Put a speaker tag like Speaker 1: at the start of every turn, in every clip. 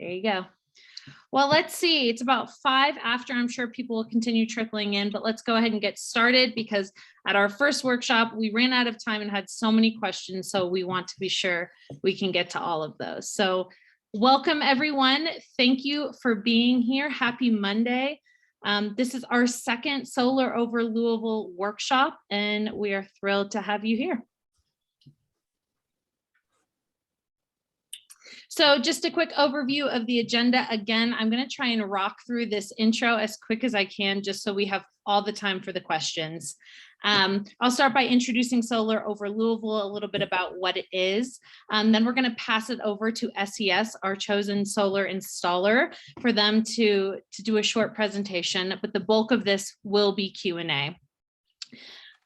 Speaker 1: There you go. Well, let's see. It's about 5 after. I'm sure people will continue trickling in, but let's go ahead and get started because at our first workshop, we ran out of time and had so many questions. So we want to be sure we can get to all of those. So welcome, everyone. Thank you for being here. Happy Monday. This is our second Solar Over Louisville workshop, and we are thrilled to have you here. So just a quick overview of the agenda. Again, I'm going to try and rock through this intro as quick as I can, just so we have all the time for the questions. I'll start by introducing Solar Over Louisville, a little bit about what it is. Then we're going to pass it over to SES, our chosen solar installer, for them to do a short presentation, but the bulk of this will be Q&A.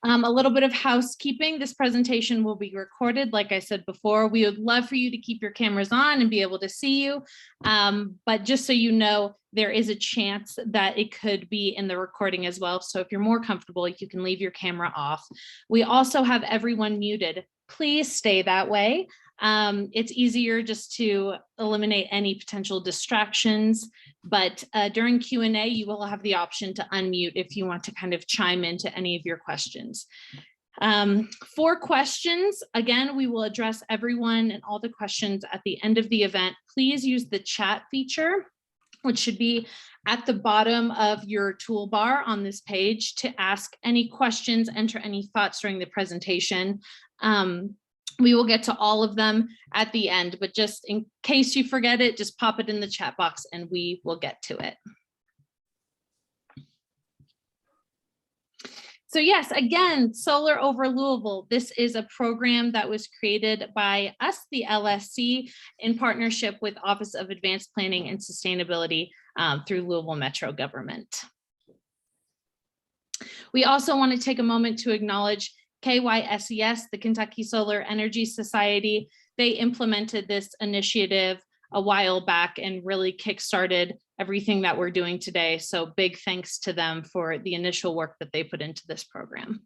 Speaker 1: A little bit of housekeeping. This presentation will be recorded. Like I said before, we would love for you to keep your cameras on and be able to see you. But just so you know, there is a chance that it could be in the recording as well. So if you're more comfortable, you can leave your camera off. We also have everyone muted. Please stay that way. It's easier just to eliminate any potential distractions, but during Q&A, you will have the option to unmute if you want to kind of chime into any of your questions. For questions, again, we will address everyone and all the questions at the end of the event. Please use the chat feature, which should be at the bottom of your toolbar on this page, to ask any questions, enter any thoughts during the presentation. We will get to all of them at the end, but just in case you forget it, just pop it in the chat box and we will get to it. So yes, again, Solar Over Louisville. This is a program that was created by us, the LSC, in partnership with Office of Advanced Planning and Sustainability through Louisville Metro Government. We also want to take a moment to acknowledge KYSES, the Kentucky Solar Energy Society. They implemented this initiative a while back and really kickstarted everything that we're doing today. So big thanks to them for the initial work that they put into this program.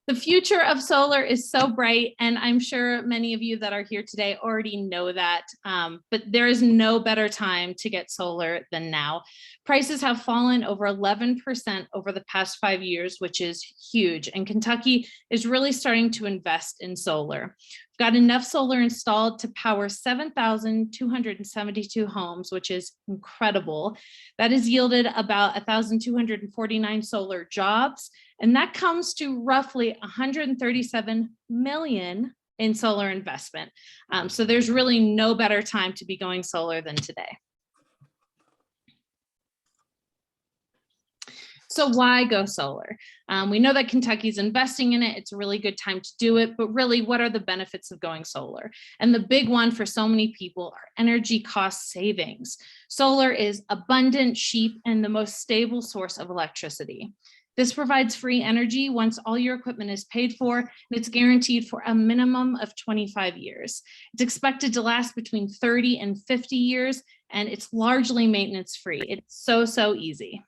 Speaker 1: The future of solar is so bright, and I'm sure many of you that are here today already know that, but there is no better time to get solar than now. Prices have fallen over 11% over the past 5 years, which is huge, and Kentucky is really starting to invest in solar. We've got enough solar installed to power 7,272 homes, which is incredible. That has yielded about 1,249 solar jobs, and that comes to roughly 137 million in solar investment. So there's really no better time to be going solar than today. So why go solar? We know that Kentucky's investing in it. It's a really good time to do it, but really, what are the benefits of going solar? And the big one for so many people are energy cost savings. Solar is abundant, cheap, and the most stable source of electricity. This provides free energy once all your equipment is paid for, and it's guaranteed for a minimum of 25 years. It's expected to last between 30 and 50 years, and it's largely maintenance free. It's so easy.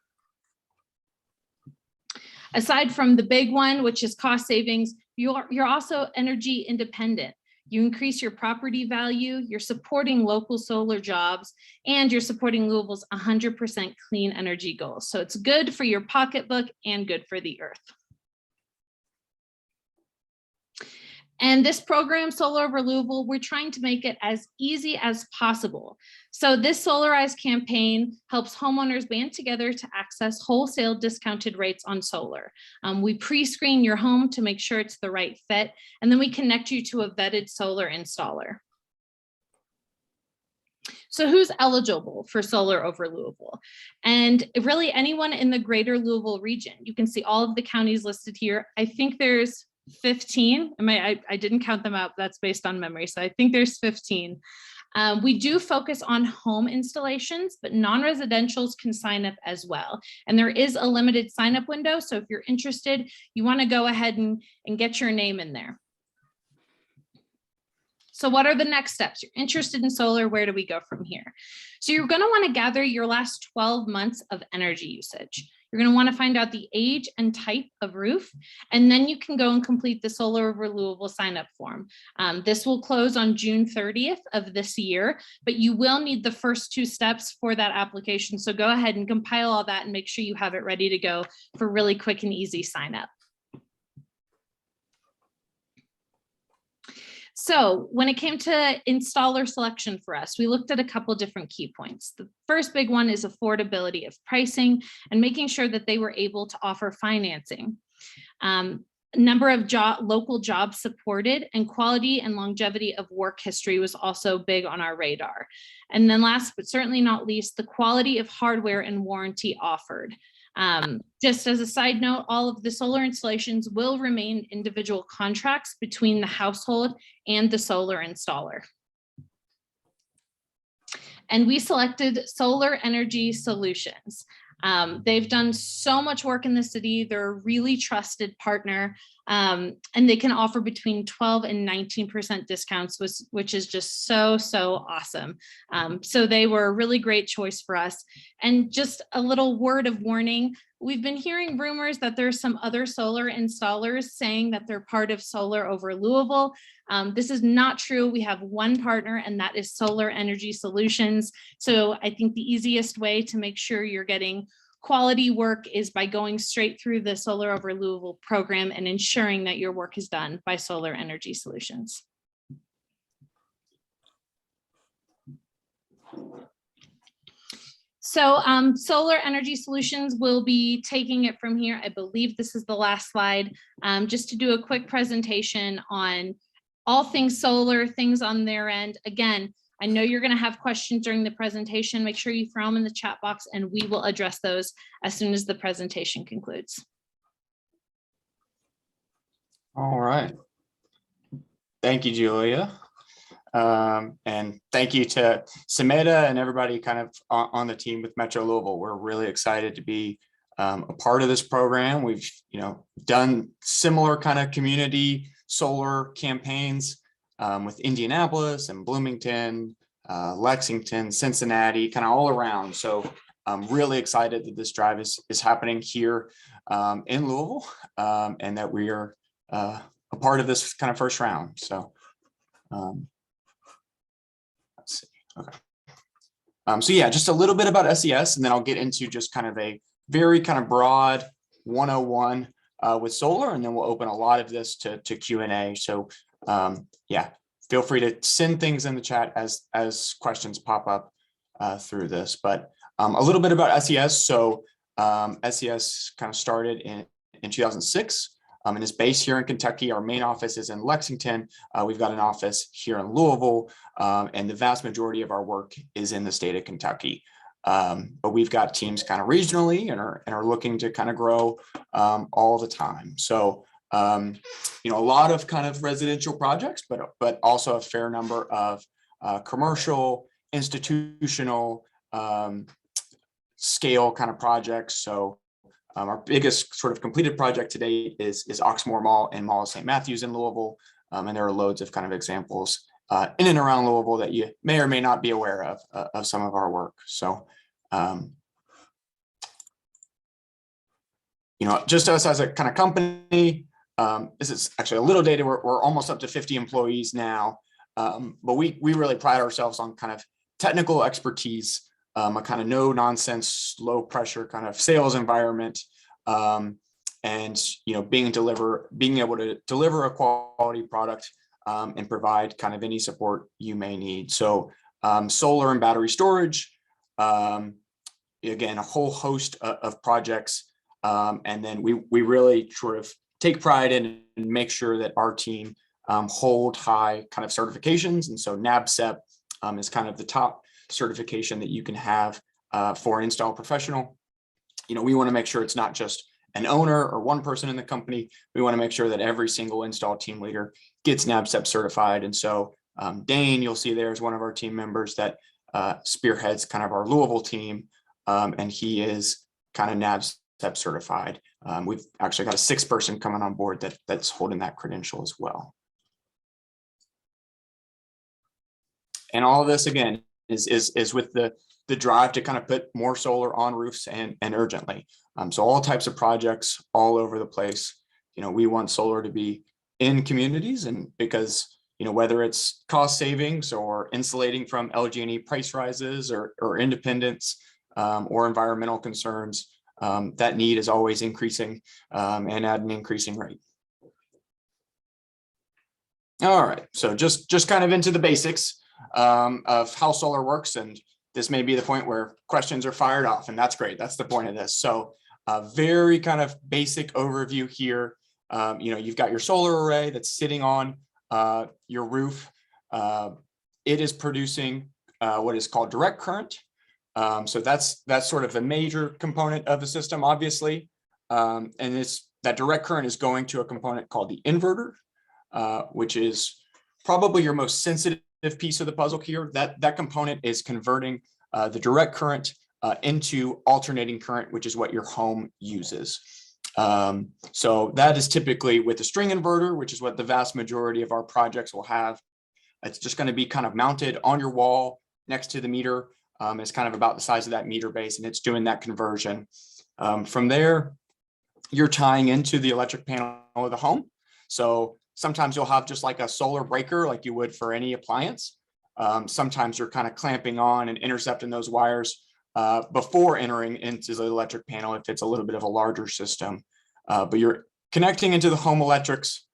Speaker 1: Aside from the big one, which is cost savings, you're also energy independent. You increase your property value, you're supporting local solar jobs, and you're supporting Louisville's 100% clean energy goals. So it's good for your pocketbook and good for the earth. And this program, Solar Over Louisville, we're trying to make it as easy as possible. So this Solarize campaign helps homeowners band together to access wholesale discounted rates on solar. We pre-screen your home to make sure it's the right fit, and then we connect you to a vetted solar installer. So who's eligible for Solar Over Louisville? And really anyone in the greater Louisville region. You can see all of the counties listed here. I think there's 15. I didn't count them out. That's based on memory. So I think there's 15. We do focus on home installations, but non-residentials can sign up as well. And there is a limited sign up window. So if you're interested, you want to go ahead and get your name in there. So what are the next steps? You're interested in solar, where do we go from here? So you're going to want to gather your last 12 months of energy usage. You're going to want to find out the age and type of roof, and then you can go and complete the Solar Over Louisville sign-up form. This will close on June 30th of this year, but you will need the first 2 steps for that application. So go ahead and compile all that and make sure you have it ready to go for really quick and easy sign-up. So when it came to installer selection for us, we looked at a couple different key points. The first big one is affordability of pricing and making sure that they were able to offer financing. Number of local jobs supported, and quality and longevity of work history was also big on our radar. And then last but certainly not least, the quality of hardware and warranty offered. Just as a side note, all of the solar installations will remain individual contracts between the household and the solar installer. And we selected Solar Energy Solutions. They've done so much work in the city. They're a really trusted partner, and they can offer between 12 and 19% discounts, which is just so awesome. So they were a really great choice for us. And just a little word of warning, we've been hearing rumors that there's some other solar installers saying that they're part of Solar Over Louisville. This is not true. We have one partner, and that is Solar Energy Solutions. So I think the easiest way to make sure you're getting quality work is by going straight through the Solar Over Louisville program and ensuring that your work is done by Solar Energy Solutions. So Solar Energy Solutions will be taking it from here. I believe this is the last slide, just to do a quick presentation on all things solar, things on their end. Again, I know you're going to have questions during the presentation. Make sure you throw them in the chat box and we will address those as soon as the presentation concludes.
Speaker 2: All right. Thank you, Julia. And thank you to Sameda and everybody kind of on the team with Metro Louisville. We're really excited to be a part of this program. We've, done similar kind of community solar campaigns with Indianapolis and Bloomington, Lexington, Cincinnati, kind of all around. So I'm really excited that this drive is happening here in Louisville, and that we are a part of this kind of first round. So let's see. Okay. So yeah, just a little bit about SES, and then I'll get into just kind of a very kind of broad 101 with solar, and then we'll open a lot of this to Q&A. So yeah, feel free to send things in the chat as questions pop up through this. But a little bit about SES. So SES kind of started in 2006. And is based here in Kentucky. Our main office is in Lexington. We've got an office here in Louisville, and the vast majority of our work is in the state of Kentucky. But we've got teams kind of regionally and are looking to kind of grow all the time. So, a lot of kind of residential projects, but also a fair number of commercial, institutional scale kind of projects. So our biggest sort of completed project today is Oxmoor Mall and Mall of St. Matthews in Louisville. And there are loads of kind of examples in and around Louisville that you may or may not be aware of some of our work. So, just us as a kind of company, this is actually a little dated. We're almost up to 50 employees now, but we really pride ourselves on kind of technical expertise, a kind of no nonsense, low pressure kind of sales environment, and being able to deliver a quality product and provide kind of any support you may need. So solar and battery storage, again, a whole host of projects, and then we really sort of take pride in and make sure that our team hold high kind of certifications. And so NABCEP is kind of the top certification that you can have for an install professional. We want to make sure it's not just an owner or one person in the company. We want to make sure that every single install team leader gets NABCEP certified. And so Dane, you'll see there is one of our team members that spearheads kind of our Louisville team, and he is kind of NABCEP certified. We've actually got a 6th person coming on board that's holding that credential as well. And all of this again is with the the drive to kind of put more solar on roofs and urgently. So all types of projects all over the place. We want solar to be in communities, and because whether it's cost savings or insulating from LG&E price rises or independence or environmental concerns, that need is always increasing and at an increasing rate. All right, so just kind of into the basics of how solar works, and this may be the point where questions are fired off, and that's great. That's the point of this. So a very kind of basic overview here. You've got your solar array that's sitting on your roof. It is producing what is called direct current. So that's sort of the major component of the system, obviously. And that direct current is going to a component called the inverter, which is probably your most sensitive piece of the puzzle here. That component is converting the direct current into alternating current, which is what your home uses. So that is typically with a string inverter, which is what the vast majority of our projects will have. It's just going to be kind of mounted on your wall next to the meter. It's kind of about the size of that meter base, and it's doing that conversion. From there, you're tying into the electric panel of the home. So sometimes you'll have just like a solar breaker like you would for any appliance. Sometimes you're kind of clamping on and intercepting those wires before entering into the electric panel if it's a little bit of a larger system. But you're connecting into the home electrics.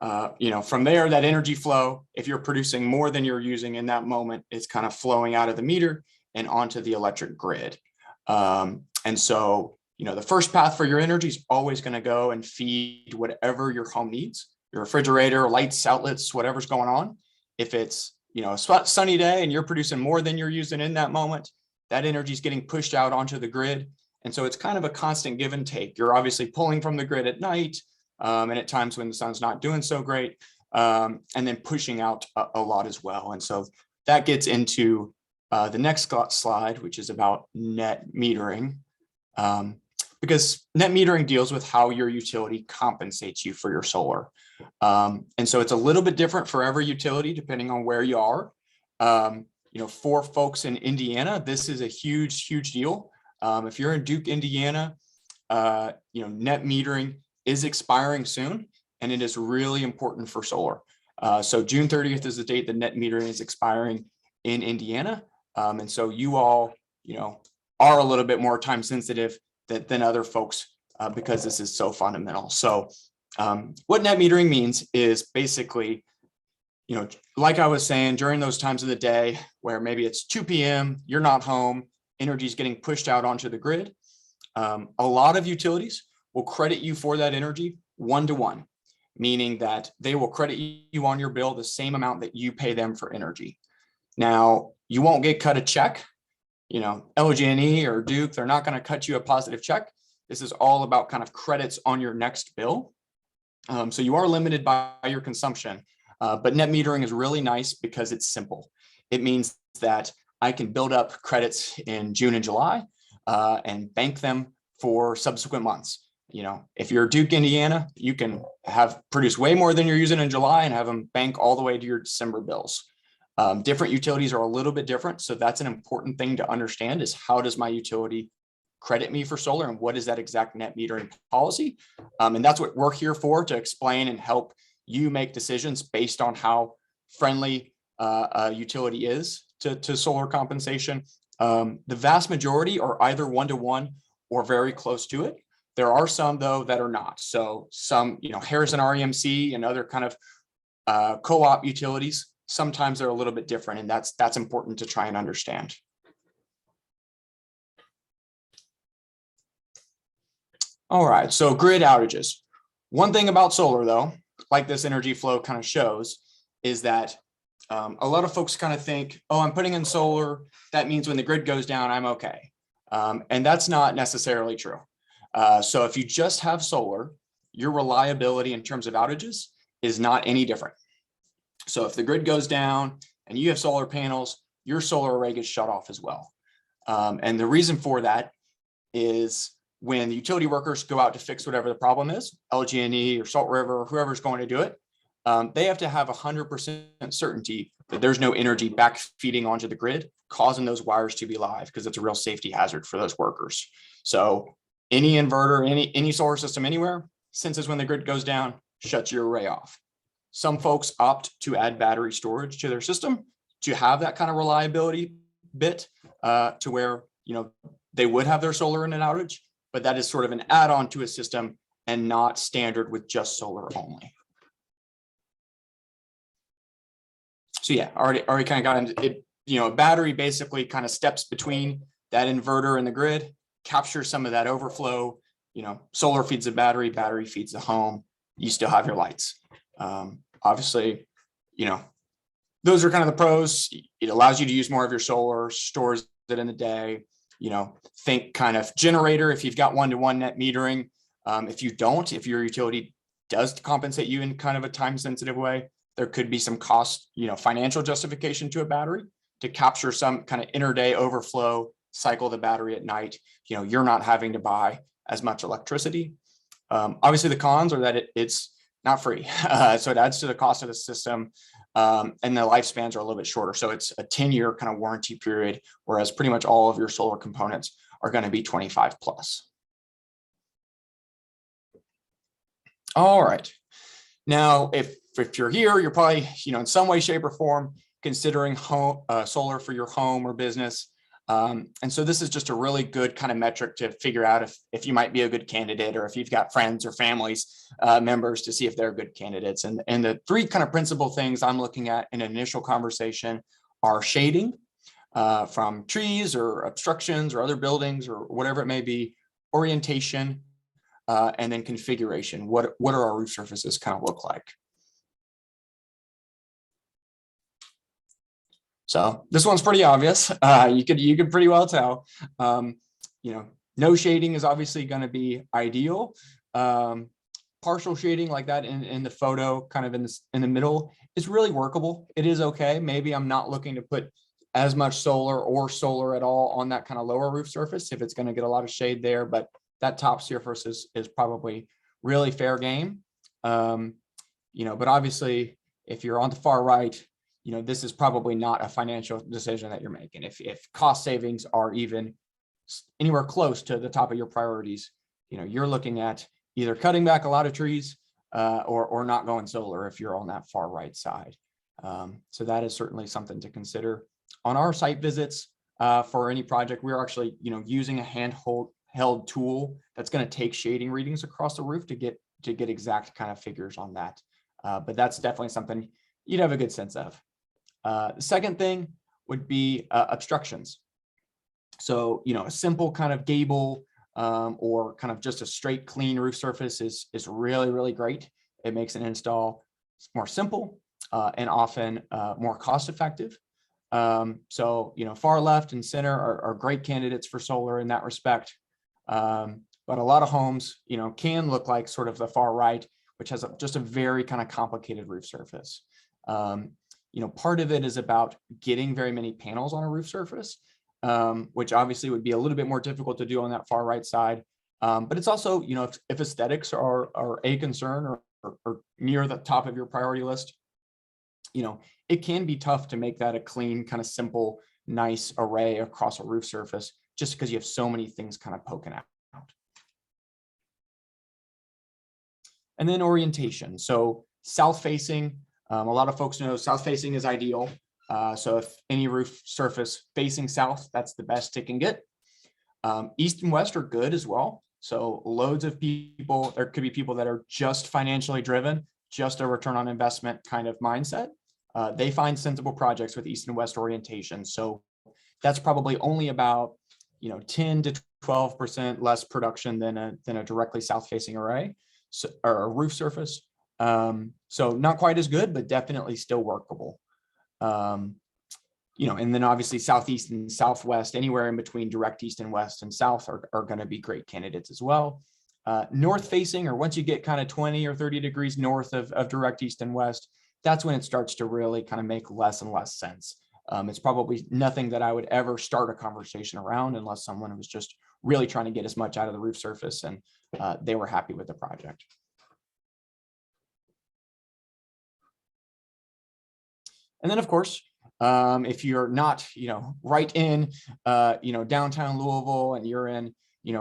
Speaker 2: From there, that energy flow, if you're producing more than you're using in that moment, it's kind of flowing out of the meter and onto the electric grid. And so, the first path for your energy is always going to go and feed whatever your home needs, your refrigerator, lights, outlets, whatever's going on. If it's, a sunny day and you're producing more than you're using in that moment, that energy is getting pushed out onto the grid. And so it's kind of a constant give and take. You're obviously pulling from the grid at night and at times when the sun's not doing so great, and then pushing out a lot as well. And so that gets into the next slide, which is about net metering, because net metering deals with how your utility compensates you for your solar. And so it's a little bit different for every utility, depending on where you are. For folks in Indiana, this is a huge, huge deal. If you're in Duke, Indiana, net metering is expiring soon, and it is really important for solar. So June 30th is the date that net metering is expiring in Indiana. And so you all, are a little bit more time sensitive than other folks because this is so fundamental. So what net metering means is basically, like I was saying, during those times of the day where maybe it's 2 p.m., you're not home, energy is getting pushed out onto the grid. A lot of utilities will credit you for that energy 1-to-1, meaning that they will credit you on your bill the same amount that you pay them for energy. Now, you won't get cut a check. LG&E or Duke, they're not going to cut you a positive check. This is all about kind of credits on your next bill. So you are limited by your consumption, but net metering is really nice because it's simple. It means that I can build up credits in June and July and bank them for subsequent months. If you're Duke, Indiana, you can produce way more than you're using in July and have them bank all the way to your December bills. Different utilities are a little bit different. So that's an important thing to understand, is how does my utility credit me for solar and what is that exact net metering policy? And that's what we're here for, to explain and help you make decisions based on how friendly a utility is to solar compensation. The vast majority are either 1-to-1 or very close to it. There are some, though, that are not. So some, Harrison REMC and other kind of co-op utilities, sometimes they're a little bit different, and that's important to try and understand. All right, so grid outages. One thing about solar, though, like this energy flow kind of shows, is that a lot of folks kind of think, oh, I'm putting in solar, that means when the grid goes down, I'm okay. And that's not necessarily true. So if you just have solar, your reliability in terms of outages is not any different. So if the grid goes down and you have solar panels, your solar array gets shut off as well. And the reason for that is when the utility workers go out to fix whatever the problem is, LG&E or Salt River or whoever's going to do it, they have to have 100% certainty that there's no energy back feeding onto the grid, causing those wires to be live, because it's a real safety hazard for those workers. So any inverter, any solar system anywhere, senses when the grid goes down, shuts your array off. Some folks opt to add battery storage to their system to have that kind of reliability bit, to where, you know, they would have their solar in an outage, but that is sort of an add-on to a system and not standard with just solar only. So yeah, already kind of got into it. You know, a battery basically kind of steps between that inverter and the grid, captures some of that overflow. You know, solar feeds the battery, battery feeds the home. You still have your lights. Obviously, you know, those are kind of the pros. It allows you to use more of your solar, stores it in the day. You know, think kind of generator if you've got one-to-one net metering. If you don't, if your utility does compensate you in kind of a time-sensitive way, there could be some cost, you know, financial justification to a battery to capture some kind of inter-day overflow, cycle the battery at night. You know, you're not having to buy as much electricity. Obviously, the cons are that it's not free, so it adds to the cost of the system, and the lifespans are a little bit shorter. So it's a 10-year kind of warranty period, whereas pretty much all of your solar components are going to be 25 plus. All right. Now, if you're here, you're probably, you know, in some way, shape, or form considering solar for your home or business. And so this is just a really good kind of metric to figure out if you might be a good candidate, or if you've got friends or families members to see if they're good candidates. And the three kind of principal things I'm looking at in an initial conversation are shading from trees or obstructions or other buildings or whatever it may be, orientation, and then configuration. What are our roof surfaces kind of look like? So this one's pretty obvious. You could pretty well tell. You know, no shading is obviously going to be ideal. Partial shading like that in the photo, kind of in the middle, is really workable. It is okay. Maybe I'm not looking to put as much solar or solar at all on that kind of lower roof surface if it's going to get a lot of shade there, but that top surface is probably really fair game. You know, but obviously, if you're on the far right, you know, this is probably not a financial decision that you're making. If cost savings are even anywhere close to the top of your priorities, you know, you're looking at either cutting back a lot of trees or not going solar if you're on that far right side. So that is certainly something to consider. On our site visits for any project, we're actually, you know, using a handheld tool that's going to take shading readings across the roof to get exact kind of figures on that. But that's definitely something you'd have a good sense of. The second thing would be obstructions. So, you know, a simple kind of gable or kind of just a straight clean roof surface is really, really great. It makes an install more simple and often more cost effective. So, you know, far left and center are great candidates for solar in that respect. But a lot of homes, you know, can look like sort of the far right, which has just a very kind of complicated roof surface. You know, part of it is about getting very many panels on a roof surface, which obviously would be a little bit more difficult to do on that far right side. But it's also, you know, if aesthetics are a concern or near the top of your priority list, you know, it can be tough to make that a clean, kind of simple, nice array across a roof surface, just because you have so many things kind of poking out. And then orientation. So south facing, a lot of folks know south facing is ideal. So if any roof surface facing south, that's the best it can get. East and west are good as well. So loads of people, there could be people that are just financially driven, just a return on investment kind of mindset. They find sensible projects with east and west orientation. So that's probably only about, you know, 10 to 12% less production than a directly south facing array, so, or a roof surface. So not quite as good, but definitely still workable. You know, and then obviously southeast and southwest, anywhere in between direct east and west and south are going to be great candidates as well. North facing, or once you get kind of 20 or 30 degrees north of direct east and west, that's when it starts to really kind of make less and less sense. It's probably nothing that I would ever start a conversation around unless someone was just really trying to get as much out of the roof surface and they were happy with the project. And then of course, if you're not, right in, downtown Louisville and you're in,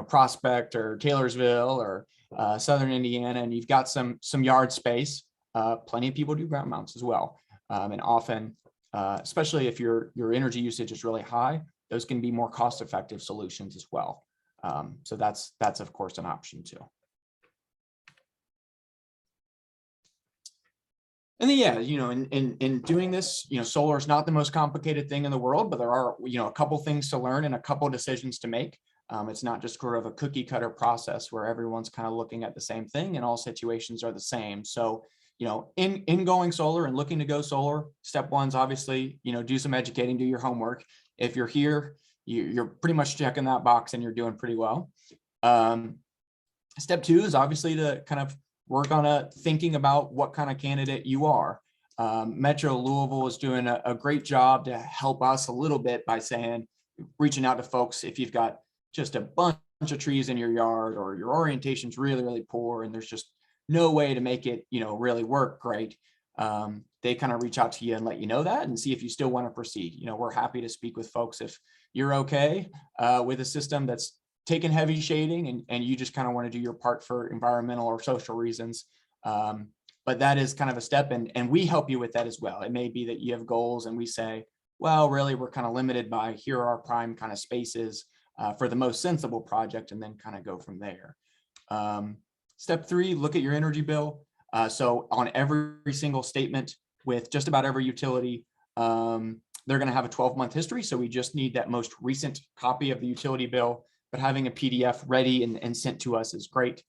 Speaker 2: Prospect or Taylorsville or Southern Indiana, and you've got some yard space, plenty of people do ground mounts as well. And often, especially if your energy usage is really high, those can be more cost-effective solutions as well. So that's of course an option too. And then, yeah, in doing this, solar is not the most complicated thing in the world, but there are, a couple things to learn and a couple decisions to make. It's not just sort of a cookie cutter process where everyone's kind of looking at the same thing and all situations are the same. So, in going solar and looking to go solar, step one's obviously, do some educating, do your homework. If you're here, you're pretty much checking that box and you're doing pretty well. Step two is obviously to kind of work on thinking about what kind of candidate you are. Metro Louisville is doing a great job to help us a little bit by reaching out to folks if you've got just a bunch of trees in your yard or your orientation's really, really poor and there's just no way to make it, really work great. They kind of reach out to you and let you know that and see if you still want to proceed. We're happy to speak with folks if you're okay with a system that's taking heavy shading and you just kind of want to do your part for environmental or social reasons. But that is kind of a step and we help you with that as well. It may be that you have goals and we say, well, really, we're kind of limited by here are our prime kind of spaces for the most sensible project and then kind of go from there. Step three, look at your energy bill. So on every single statement with just about every utility, they're going to have a 12-month history. So we just need that most recent copy of the utility bill, but having a PDF ready and sent to us is great.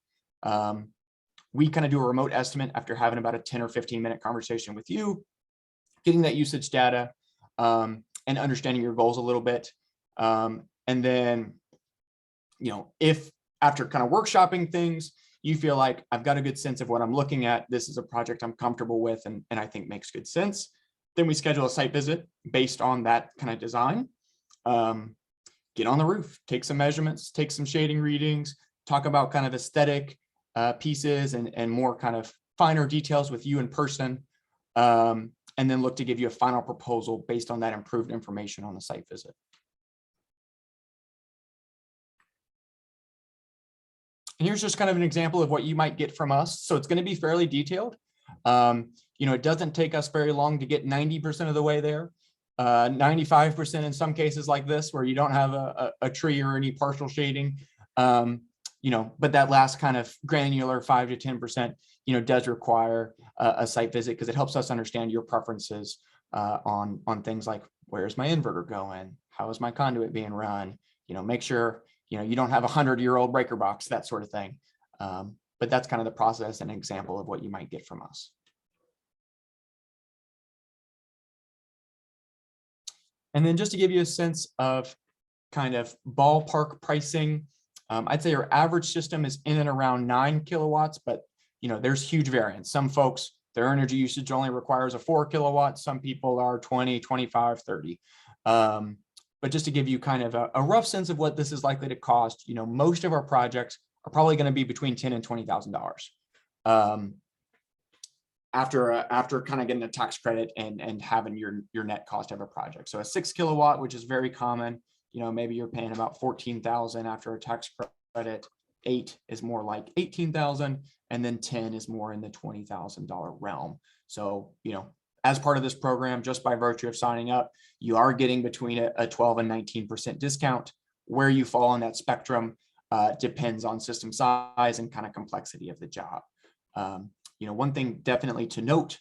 Speaker 2: We kind of do a remote estimate after having about a 10 or 15-minute conversation with you, getting that usage data and understanding your goals a little bit. And then, if after kind of workshopping things, you feel like I've got a good sense of what I'm looking at, this is a project I'm comfortable with and I think makes good sense, then we schedule a site visit based on that kind of design. Get on the roof, take some measurements, take some shading readings, talk about kind of aesthetic pieces and more kind of finer details with you in person, and then look to give you a final proposal based on that improved information on the site visit. And here's just kind of an example of what you might get from us. So it's going to be fairly detailed. It doesn't take us very long to get 90% of the way there. 95% in some cases like this, where you don't have a tree or any partial shading. But that last kind of granular 5 to 10%, does require a site visit because it helps us understand your preferences on things like where's my inverter going, how is my conduit being run, make sure you don't have 100-year-old breaker box, that sort of thing. But that's kind of the process and example of what you might get from us. And then just to give you a sense of kind of ballpark pricing, I'd say our average system is in and around 9 kilowatts, but there's huge variance. Some folks, their energy usage only requires a 4 kilowatts. Some people are 20, 25, 30. But just to give you kind of a rough sense of what this is likely to cost, most of our projects are probably going to be between $10,000 and $20,000 after kind of getting a tax credit and having your net cost of a project. So a 6 kilowatt, which is very common, maybe you're paying about $14,000 after a tax credit. 8 is more like $18,000, and then 10 is more in the $20,000 realm. So, as part of this program, just by virtue of signing up, you are getting between a 12 and 19% discount. Where you fall on that spectrum depends on system size and kind of complexity of the job. One thing definitely to note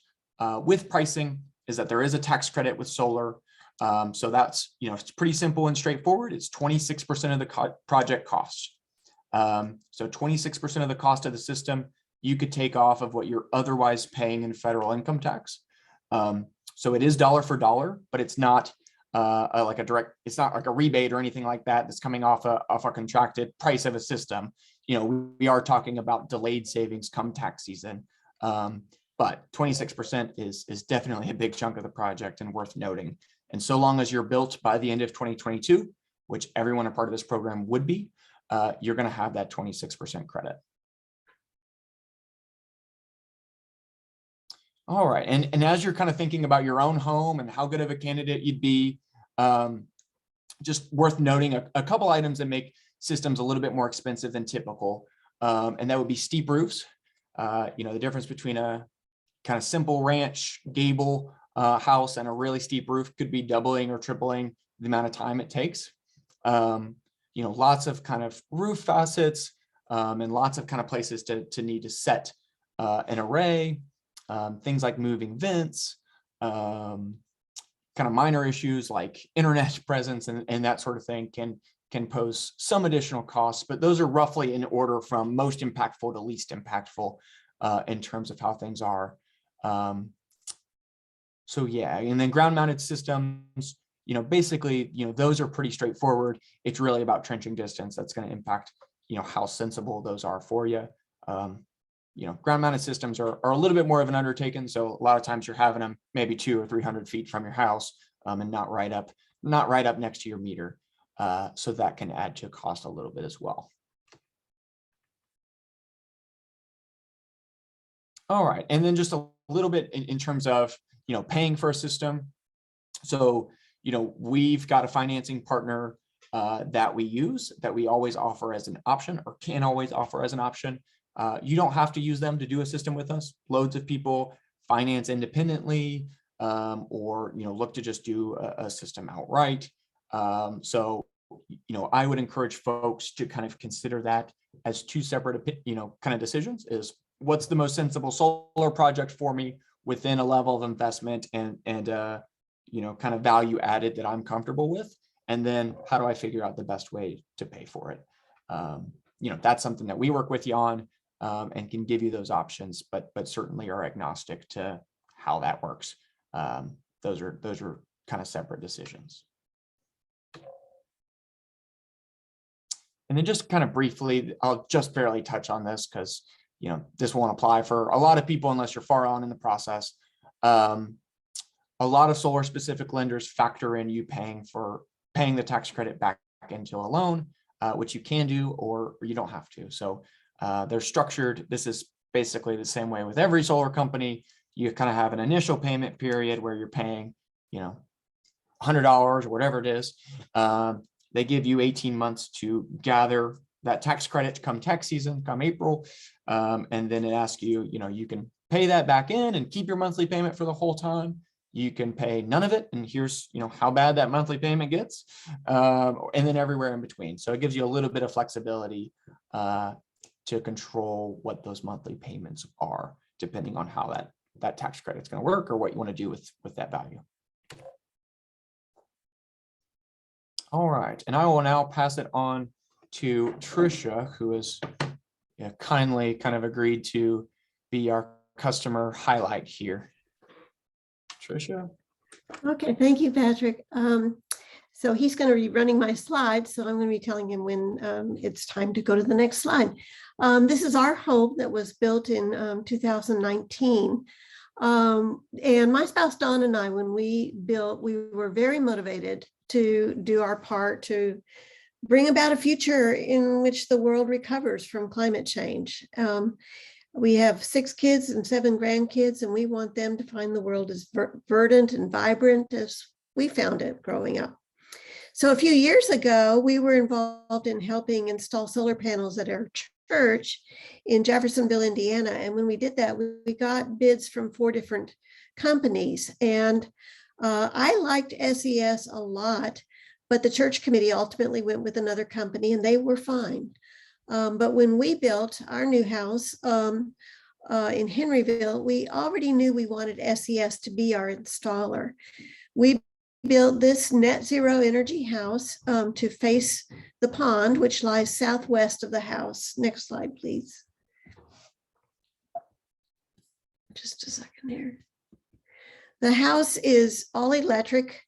Speaker 2: with pricing is that there is a tax credit with solar. So that's, it's pretty simple and straightforward. It's 26% of the project cost. So 26% of the cost of the system you could take off of what you're otherwise paying in federal income tax. So it is dollar for dollar, but it's not like a direct, it's not like a rebate or anything like that that's coming off a contracted price of a system. We are talking about delayed savings come tax season. But 26% is definitely a big chunk of the project and worth noting. And so long as you're built by the end of 2022, which everyone a part of this program would be, you're going to have that 26% credit. All right. And as you're kind of thinking about your own home and how good of a candidate you'd be, just worth noting a couple items that make systems a little bit more expensive than typical. And that would be steep roofs. The difference between a kind of simple ranch gable house and a really steep roof could be doubling or tripling the amount of time it takes. Lots of kind of roof facets and lots of kind of places to need to set an array. Things like moving vents, kind of minor issues like internet presence and that sort of thing can pose some additional costs, but those are roughly in order from most impactful to least impactful in terms of how things are. So yeah, and then ground mounted systems, basically, those are pretty straightforward. It's really about trenching distance that's going to impact, how sensible those are for you. Ground mounted systems are a little bit more of an undertaking. So a lot of times you're having them maybe 200 or 300 feet from your house and not right up next to your meter. So that can add to cost a little bit as well. All right. And then just a little bit in terms of, paying for a system. So, we've got a financing partner that we use that we always offer as an option or can always offer as an option. You don't have to use them to do a system with us. Loads of people finance independently or look to just do a system outright. So I would encourage folks to kind of consider that as two separate kind of decisions. Is what's the most sensible solar project for me within a level of investment and kind of value added that I'm comfortable with, and then how do I figure out the best way to pay for it. That's something that we work with you on. And can give you those options, but certainly are agnostic to how that works. Those are kind of separate decisions. And then just kind of briefly, I'll just barely touch on this because this won't apply for a lot of people unless you're far on in the process. A lot of solar specific lenders factor in you paying the tax credit back into a loan, which you can do or you don't have to. So they're structured. This is basically the same way with every solar company. You kind of have an initial payment period where you're paying, $100 or whatever it is. They give you 18 months to gather that tax credit come tax season, come April. And then it asks you, you can pay that back in and keep your monthly payment for the whole time. You can pay none of it. And here's, how bad that monthly payment gets. And then everywhere in between. So it gives you a little bit of flexibility to control what those monthly payments are, depending on how that tax credit is going to work or what you want to do with that value. All right, and I will now pass it on to Tricia, who has kindly kind of agreed to be our customer highlight here. Tricia.
Speaker 3: Okay, thank you, Patrick. So he's going to be running my slides, so I'm going to be telling him when it's time to go to the next slide. This is our home that was built in 2019. And my spouse, Dawn, and I, when we built, we were very motivated to do our part to bring about a future in which the world recovers from climate change. We have 6 kids and 7 grandkids, and we want them to find the world as verdant and vibrant as we found it growing up. So a few years ago, we were involved in helping install solar panels at our church in Jeffersonville, Indiana. And when we did that, we got bids from 4 different companies. And I liked SES a lot, but the church committee ultimately went with another company and they were fine. But when we built our new house in Henryville, we already knew we wanted SES to be our installer. We built this net zero energy house to face the pond, which lies southwest of the house. Next slide, please. Just a second here. The house is all electric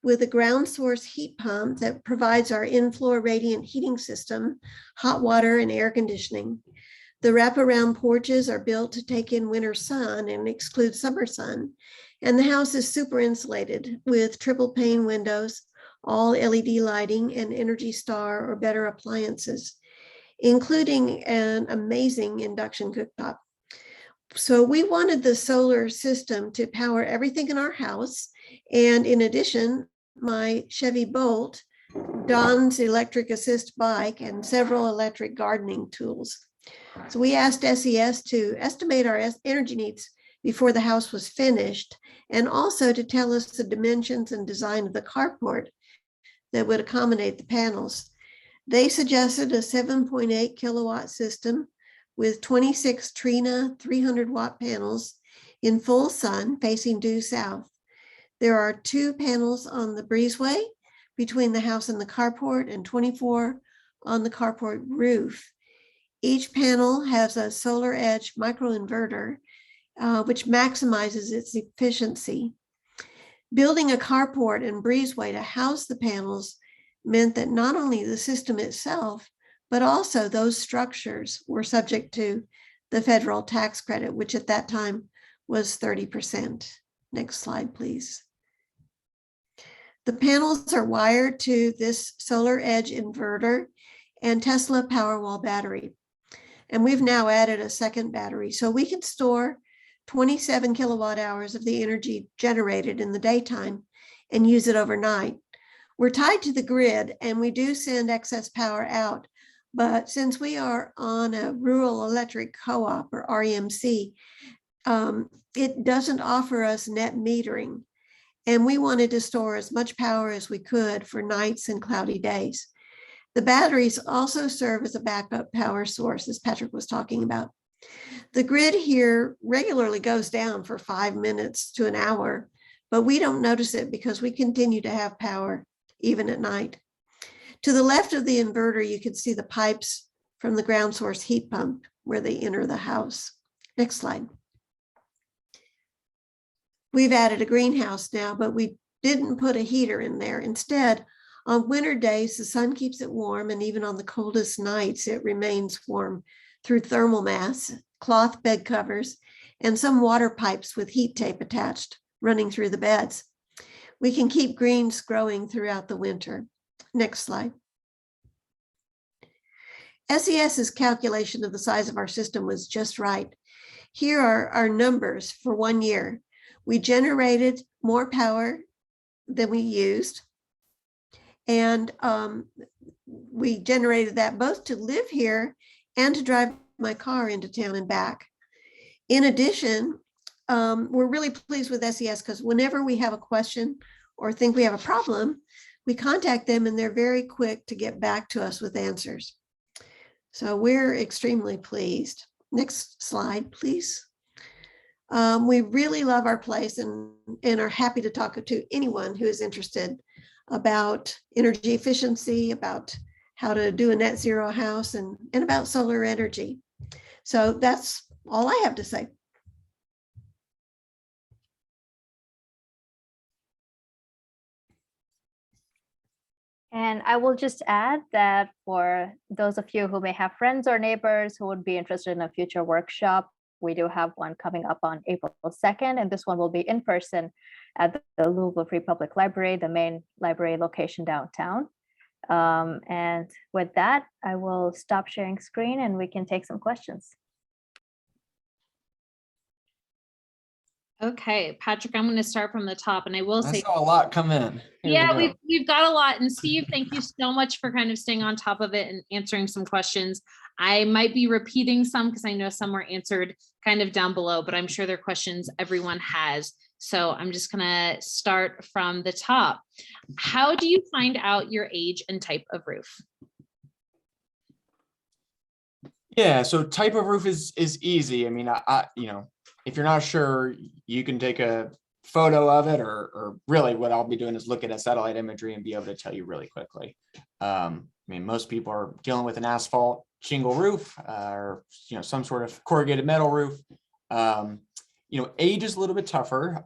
Speaker 3: with a ground source heat pump that provides our in-floor radiant heating system, hot water and air conditioning. The wraparound porches are built to take in winter sun and exclude summer sun. And the house is super insulated with triple pane windows, all LED lighting and Energy Star or better appliances, including an amazing induction cooktop. So we wanted the solar system to power everything in our house. And in addition, my Chevy Bolt, Don's electric assist bike, and several electric gardening tools. So we asked SES to estimate our energy needs before the house was finished, and also to tell us the dimensions and design of the carport that would accommodate the panels. They suggested a 7.8 kilowatt system with 26 Trina 300-watt panels in full sun facing due south. There are 2 panels on the breezeway between the house and the carport, and 24 on the carport roof. Each panel has a solar edge microinverter, which maximizes its efficiency. Building a carport and breezeway to house the panels meant that not only the system itself, but also those structures were subject to the federal tax credit, which at that time was 30%. Next slide, please. The panels are wired to this solar edge inverter and Tesla Powerwall battery. And we've now added a second battery, so we can store 27 kilowatt hours of the energy generated in the daytime and use it overnight. We're tied to the grid and we do send excess power out, but since we are on a rural electric co-op or REMC, it doesn't offer us net metering. And we wanted to store as much power as we could for nights and cloudy days. The batteries also serve as a backup power source, as Patrick was talking about. The grid here regularly goes down for 5 minutes to an hour, but we don't notice it because we continue to have power even at night. To the left of the inverter, you can see the pipes from the ground source heat pump where they enter the house. Next slide. We've added a greenhouse now, but we didn't put a heater in there. Instead, on winter days, the sun keeps it warm, and even on the coldest nights, it remains warm through thermal mass, cloth bed covers, and some water pipes with heat tape attached running through the beds. We can keep greens growing throughout the winter. Next slide. SES's calculation of the size of our system was just right. Here are our numbers for 1 year. We generated more power than we used. And we generated that both to live here and to drive my car into town and back. In addition, we're really pleased with SES because whenever we have a question or think we have a problem, we contact them and they're very quick to get back to us with answers. So we're extremely pleased. Next slide, please. We really love our place and are happy to talk to anyone who is interested about energy efficiency, about how to do a net zero house, and about solar energy. So that's all I have to say.
Speaker 4: And I will just add that for those of you who may have friends or neighbors who would be interested in a future workshop, we do have one coming up on April 2nd, and this one will be in person at the Louisville Free Public Library, the main library location downtown. And with that, I will stop sharing screen and we can take some questions.
Speaker 1: Okay, Patrick, I'm going to start from the top, and I will
Speaker 2: I
Speaker 1: say,
Speaker 2: saw a lot come in. Here
Speaker 1: yeah,
Speaker 2: we go.
Speaker 1: we've got a lot. And Steve, thank you so much for kind of staying on top of it and answering some questions. I might be repeating some because I know some were answered kind of down below, but I'm sure they're questions everyone has. So I'm just going to start from the top. How do you find out your age and type of roof?
Speaker 2: Yeah, so type of roof is easy. I mean, you know, if you're not sure, you can take a photo of it, or really what I'll be doing is look at a satellite imagery and be able to tell you really quickly. I mean, most people are dealing with an asphalt shingle roof, or, you know, some sort of corrugated metal roof. You know, age is a little bit tougher.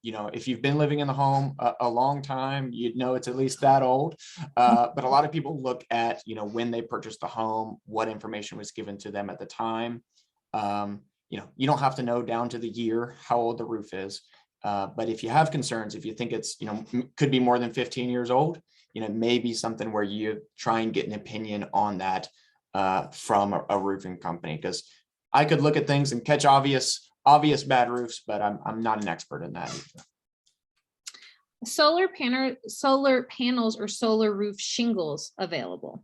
Speaker 2: You know, if you've been living in the home a long time, you'd know it's at least that old. But a lot of people look at, you know, when they purchased the home, what information was given to them at the time. You know, you don't have to know down to the year how old the roof is. But if you have concerns, if you think it's, you know, could be more than 15 years old, you know, maybe something where you try and get an opinion on that from a roofing company, because I could look at things and catch obvious bad roofs, but I'm not an expert in that either.
Speaker 1: Solar panels or solar roof shingles available?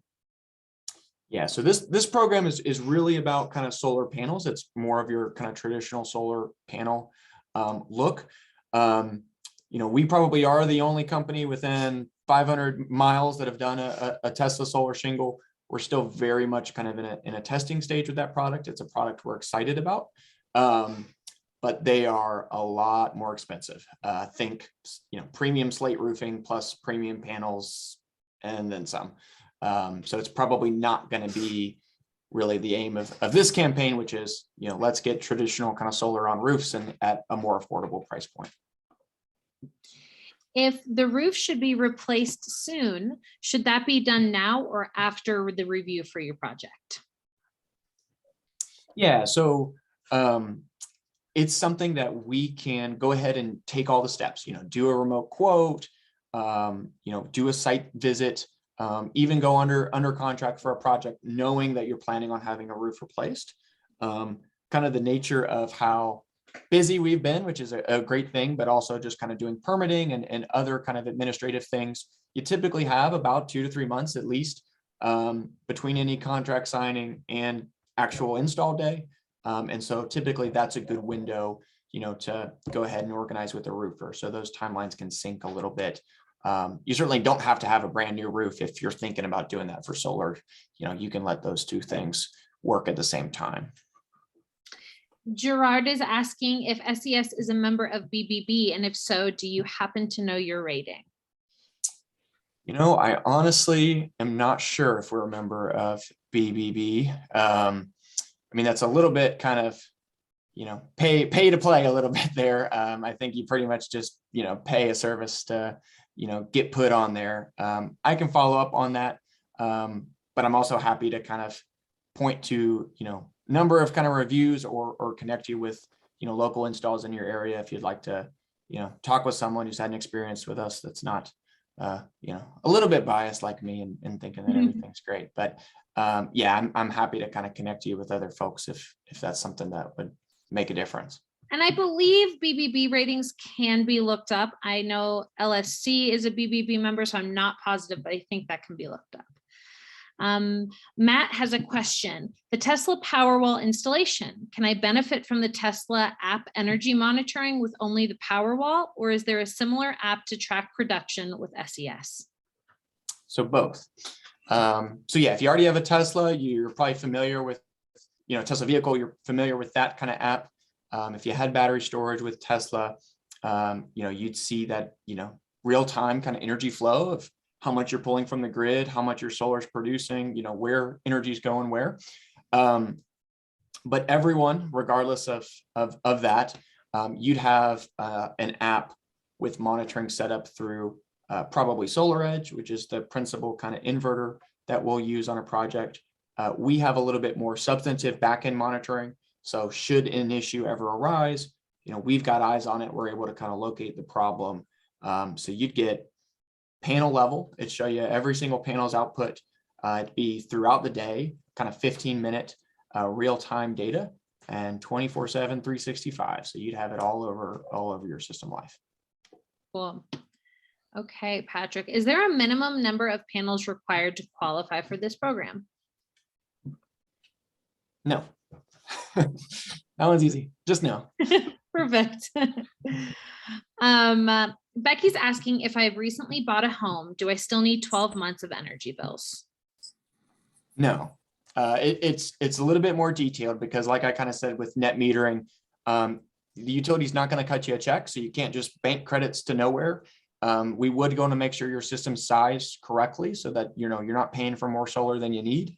Speaker 2: Yeah, so this program is really about kind of solar panels. It's more of your kind of traditional solar panel look. We probably are the only company within 500 miles that have done a Tesla solar shingle. We're still very much kind of in a testing stage with that product. It's a product we're excited about, but they are a lot more expensive. Think, premium slate roofing plus premium panels and then some. So it's probably not going to be really the aim of this campaign, which is, let's get traditional kind of solar on roofs and at a more affordable price point.
Speaker 1: If the roof should be replaced soon, should that be done now or after the review for your project?
Speaker 2: Yeah, so it's something that we can go ahead and take all the steps, do a remote quote, do a site visit, even go under contract for a project, knowing that you're planning on having a roof replaced. Kind of the nature of how busy we've been, which is a great thing, but also just kind of doing permitting and other kind of administrative things. You typically have about 2 to 3 months at least between any contract signing and actual install day. And so typically that's a good window, to go ahead and organize with the roofer. So those timelines can sync a little bit. You certainly don't have to have a brand new roof if you're thinking about doing that for solar. You can let those two things work at the same time.
Speaker 1: Gerard is asking if SES is a member of BBB, and if so, do you happen to know your rating?
Speaker 2: I honestly am not sure if we're a member of BBB. That's a little bit kind of, pay to play a little bit there. I think you pretty much just, pay a service to, get put on there. I can follow up on that, but I'm also happy to kind of point to, number of kind of reviews or connect you with, local installs in your area if you'd like to, talk with someone who's had an experience with us that's not, a little bit biased like me and thinking that everything's great. But yeah, I'm happy to kind of connect you with other folks if that's something that would make a difference. And
Speaker 1: I believe BBB ratings can be looked up. I know LSC is a BBB member, so I'm not positive, but I think that can be looked up. Matt has a question. The Tesla Powerwall installation, can I benefit from the Tesla app energy monitoring with only the Powerwall, or is there a similar app to track production with SES?
Speaker 2: So both. So yeah, if you already have a Tesla, you're probably familiar with, Tesla vehicle, you're familiar with that kind of app. If you had battery storage with Tesla, you'd see that, real-time kind of energy flow of how much you're pulling from the grid, how much your solar is producing, where energy is going where. But everyone, regardless of that, you'd have an app with monitoring set up through probably SolarEdge, which is the principal kind of inverter that we'll use on a project. We have a little bit more substantive backend monitoring. So should an issue ever arise, we've got eyes on it. We're able to kind of locate the problem. So you'd get panel level. It'd show you every single panel's output. It'd be throughout the day, kind of 15-minute real-time data and 24/7, 365. So you'd have it all over your system life.
Speaker 1: Cool. Okay, Patrick, is there a minimum number of panels required to qualify for this program?
Speaker 2: No. That one's easy. Just no.
Speaker 1: Perfect. Becky's asking if I've recently bought a home, do I still need 12 months of energy bills?
Speaker 2: No. It's a little bit more detailed because, like I kind of said with net metering, the utility's not going to cut you a check, so you can't just bank credits to nowhere. We would want to make sure your system's sized correctly so that you're not paying for more solar than you need.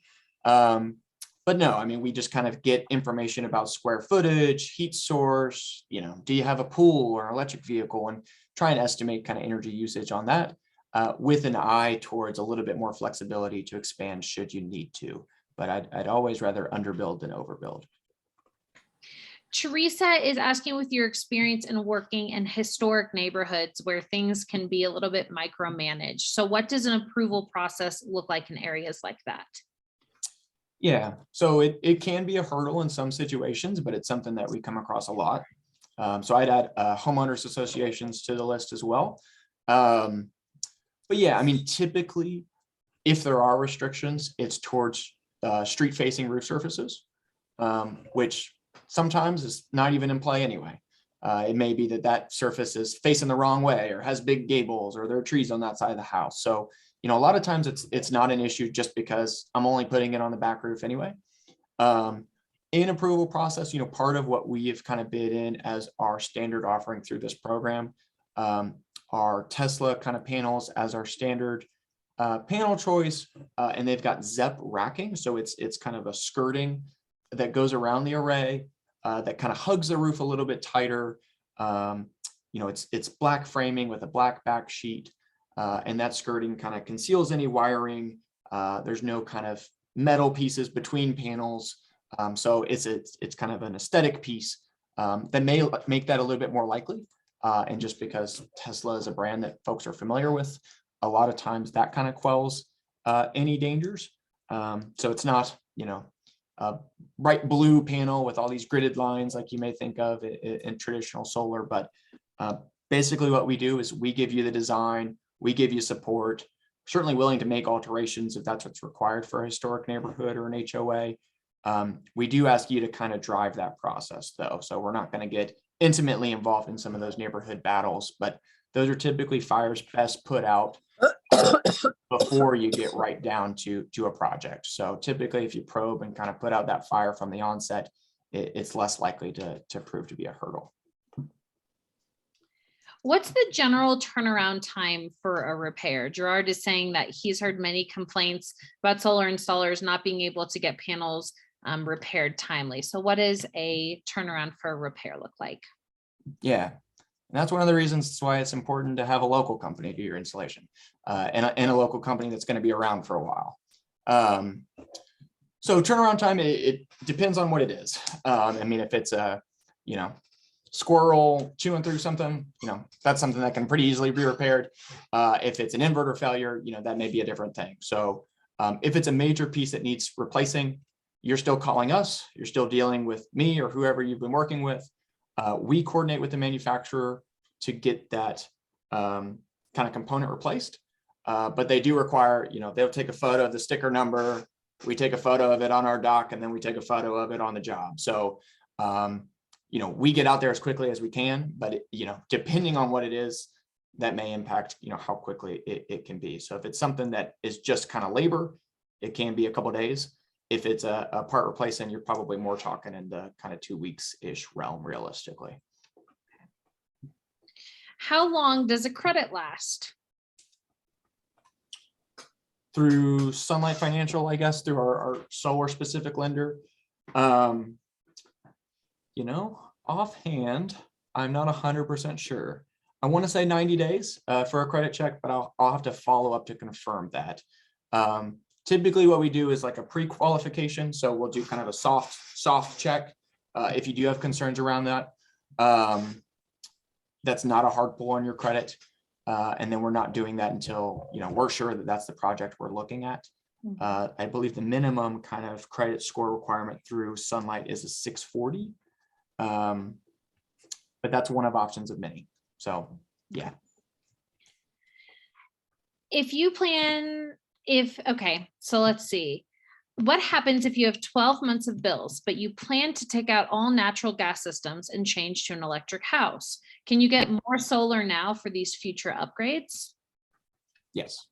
Speaker 2: But no, we just kind of get information about square footage, heat source, do you have a pool or an electric vehicle, and try and estimate kind of energy usage on that with an eye towards a little bit more flexibility to expand should you need to. But I'd always rather underbuild than overbuild.
Speaker 1: Teresa is asking, with your experience in working in historic neighborhoods where things can be a little bit micromanaged, so what does an approval process look like in areas like that?
Speaker 2: Yeah, so it can be a hurdle in some situations, but it's something that we come across a lot. So I'd add homeowners associations to the list as well. But yeah, I mean, typically, if there are restrictions, it's towards street facing roof surfaces, which sometimes is not even in play anyway. It may be that that surface is facing the wrong way or has big gables or there are trees on that side of the house. So, you know, a lot of times it's not an issue just because I'm only putting it on the back roof anyway. In approval process, you know, part of what we have kind of bid in as our standard offering through this program are Tesla kind of panels as our standard panel choice, and they've got ZEP racking. So it's kind of a skirting that goes around the array that kind of hugs the roof a little bit tighter. You know, it's black framing with a black back sheet, and that skirting kind of conceals any wiring. There's no kind of metal pieces between panels. So it's kind of an aesthetic piece that may make that a little bit more likely. And just because Tesla is a brand that folks are familiar with, a lot of times that kind of quells any dangers. So it's not, you know, a bright blue panel with all these gridded lines like you may think of in traditional solar. But basically what we do is we give you the design, we give you support, certainly willing to make alterations if that's what's required for a historic neighborhood or an HOA. We do ask you to kind of drive that process though. So we're not going to get intimately involved in some of those neighborhood battles, but those are typically fires best put out before you get right down to a project. So typically if you probe and kind of put out that fire from the onset, it's less likely to prove to be a hurdle.
Speaker 1: What's the general turnaround time for a repair? Gerard is saying that he's heard many complaints about solar installers not being able to get panels repaired timely. So what does a turnaround for a repair look like?
Speaker 2: Yeah, and that's one of the reasons why it's important to have a local company do your installation and a local company that's going to be around for a while. So turnaround time, it depends on what it is. I mean, if it's a, you know, squirrel chewing through something, you know, that's something that can pretty easily be repaired. If it's an inverter failure, you know, that may be a different thing. So if it's a major piece that needs replacing, you're still calling us, you're still dealing with me or whoever you've been working with. We coordinate with the manufacturer to get that kind of component replaced. But they do require, you know, they'll take a photo of the sticker number, we take a photo of it on our dock, and then we take a photo of it on the job. So, you know, we get out there as quickly as we can, but, you know, depending on what it is, that may impact, you know, how quickly it can be. So if it's something that is just kind of labor, it can be a couple of days. If it's a part replacement, you're probably more talking in the kind of 2 weeks-ish realm realistically.
Speaker 1: How long does a credit last?
Speaker 2: Through Sunlight Financial, I guess, through our solar specific lender. You know, offhand, I'm not 100% sure. I want to say 90 days for a credit check, but I'll have to follow up to confirm that. Typically what we do is like a pre-qualification. So we'll do kind of a soft check. If you do have concerns around that, that's not a hard pull on your credit. And then we're not doing that until, you know, we're sure that that's the project we're looking at. I believe the minimum kind of credit score requirement through Sunlight is a 640. But that's one of options of many. So, yeah.
Speaker 1: Okay, so let's see. What happens if you have 12 months of bills, but you plan to take out all natural gas systems and change to an electric house? Can you get more solar now for these future upgrades?
Speaker 2: Yes.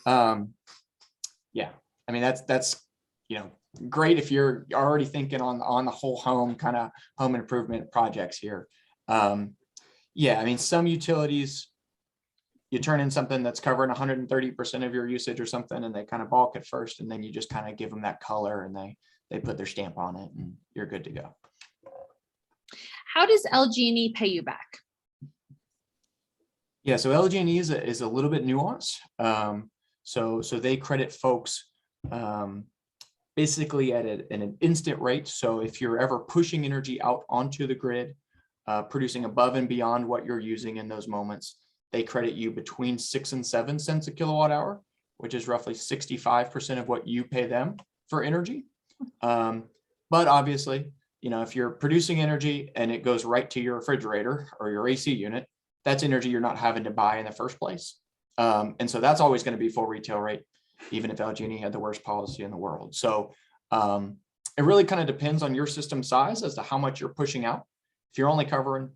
Speaker 2: Yeah, I mean, that's, you know, great if you're already thinking on the whole home kind of home improvement projects here. Yeah, I mean, some utilities, you turn in something that's covering 130% of your usage or something, and they kind of balk at first, and then you just kind of give them that color and they put their stamp on it and you're good to go.
Speaker 1: How does LG&E pay you back?
Speaker 2: Yeah, so LG&E is a little bit nuanced. So they credit folks basically at an instant rate. So if you're ever pushing energy out onto the grid, producing above and beyond what you're using in those moments, they credit you between 6 and 7 cents a kilowatt hour, which is roughly 65% of what you pay them for energy. But obviously, if you're producing energy and it goes right to your refrigerator or your AC unit, that's energy you're not having to buy in the first place. And so that's always going to be full retail rate, even if LG&E had the worst policy in the world. So it really kind of depends on your system size as to how much you're pushing out. If you're only covering,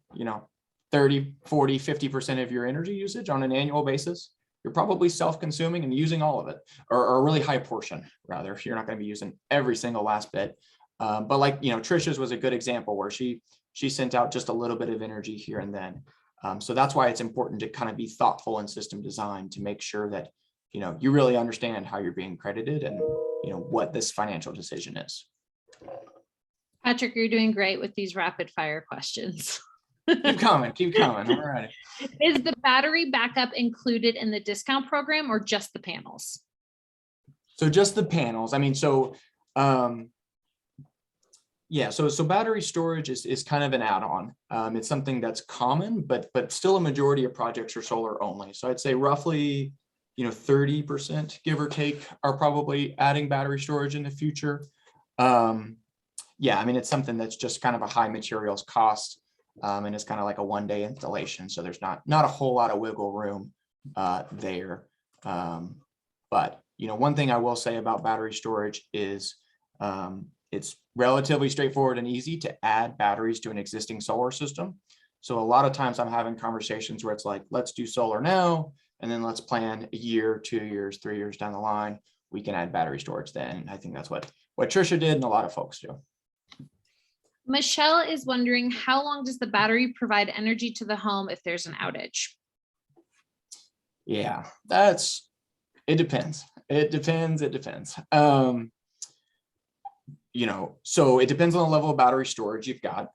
Speaker 2: 30, 40, 50% of your energy usage on an annual basis, you're probably self-consuming and using all of it, or a really high portion, rather. You're not going to be using every single last bit. But like, Trisha's was a good example where she sent out just a little bit of energy here and then. So that's why it's important to kind of be thoughtful in system design to make sure that, you really understand how you're being credited and, what this financial decision is.
Speaker 1: Patrick, you're doing great with these rapid fire questions.
Speaker 2: Keep coming. All right.
Speaker 1: Is the battery backup included in the discount program or just the panels?
Speaker 2: So just the panels. I mean, so battery storage is kind of an add-on. It's something that's common, but still a majority of projects are solar only. So I'd say roughly, 30%, give or take, are probably adding battery storage in the future. I mean, it's something that's just kind of a high materials cost, and it's kind of like a one-day installation. So there's not a whole lot of wiggle room there. But one thing I will say about battery storage is it's relatively straightforward and easy to add batteries to an existing solar system. So a lot of times I'm having conversations where it's like, let's do solar now, and then let's plan a year, 2 years, 3 years down the line, we can add battery storage then. And I think that's what Trisha did and a lot of folks do.
Speaker 1: Michelle is wondering, how long does the battery provide energy to the home if there's an outage?
Speaker 2: Yeah, it depends. It depends. So it depends on the level of battery storage you've got.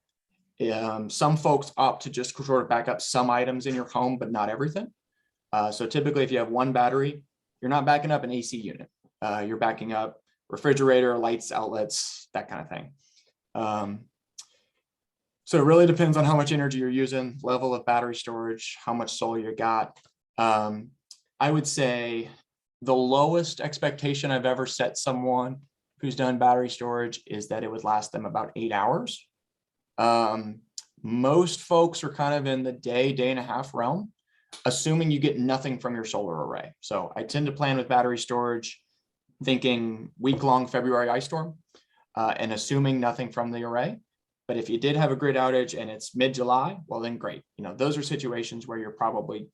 Speaker 2: Some folks opt to just sort of back up some items in your home, but not everything. So typically if you have one battery, you're not backing up an AC unit. You're backing up refrigerator, lights, outlets, that kind of thing. So it really depends on how much energy you're using, level of battery storage, how much solar you got. I would say the lowest expectation I've ever set someone who's done battery storage is that it would last them about 8 hours. Most folks are kind of in the day and a half realm, assuming you get nothing from your solar array. So I tend to plan with battery storage, thinking week-long February ice storm, and assuming nothing from the array. But if you did have a grid outage and it's mid-July, well, then great. Those are situations where you're probably,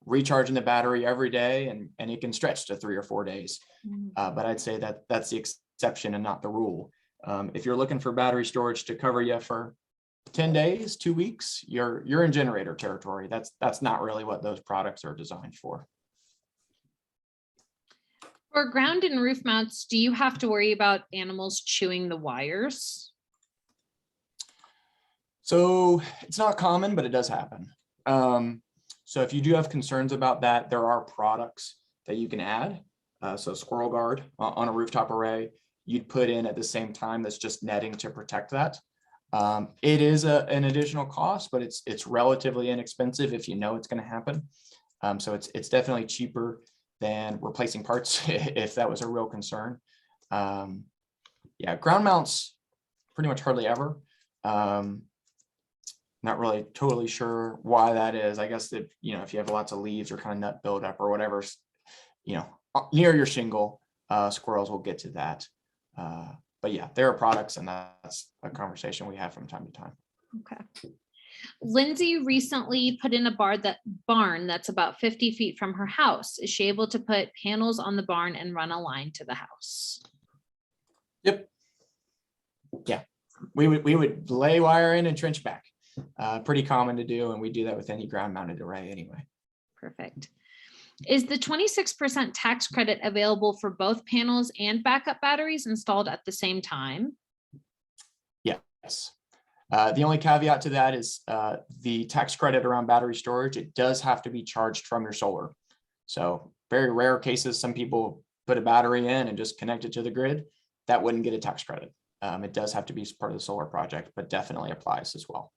Speaker 2: recharging the battery every day and it can stretch to 3 or 4 days. But I'd say that that's the exception and not the rule. If you're looking for battery storage to cover you for 10 days, 2 weeks, you're in generator territory. That's not really what those products are designed for.
Speaker 1: For ground and roof mounts, do you have to worry about animals chewing the wires?
Speaker 2: So it's not common, but it does happen. So if you do have concerns about that, there are products that you can add. So squirrel guard on a rooftop array, you'd put in at the same time that's just netting to protect that. It is an additional cost, but it's relatively inexpensive if you know it's going to happen. So it's definitely cheaper than replacing parts if that was a real concern. Ground mounts pretty much hardly ever. Not really totally sure why that is. I guess that, if you have lots of leaves or kind of nut buildup or whatever, near your shingle, squirrels will get to that. But yeah, there are products, and that's a conversation we have from time to time.
Speaker 1: Okay. Lindsay recently put in a barn that's about 50 feet from her house. Is she able to put panels on the barn and run a line to the house?
Speaker 2: Yep. Yeah, we would lay wire in and trench back. Pretty common to do, and we do that with any ground mounted array anyway.
Speaker 1: Perfect. Is the 26% tax credit available for both panels and backup batteries installed at the same time?
Speaker 2: Yes. The only caveat to that is the tax credit around battery storage. It does have to be charged from your solar. So very rare cases, some people put a battery in and just connect it to the grid. That wouldn't get a tax credit. It does have to be part of the solar project, but definitely applies as well.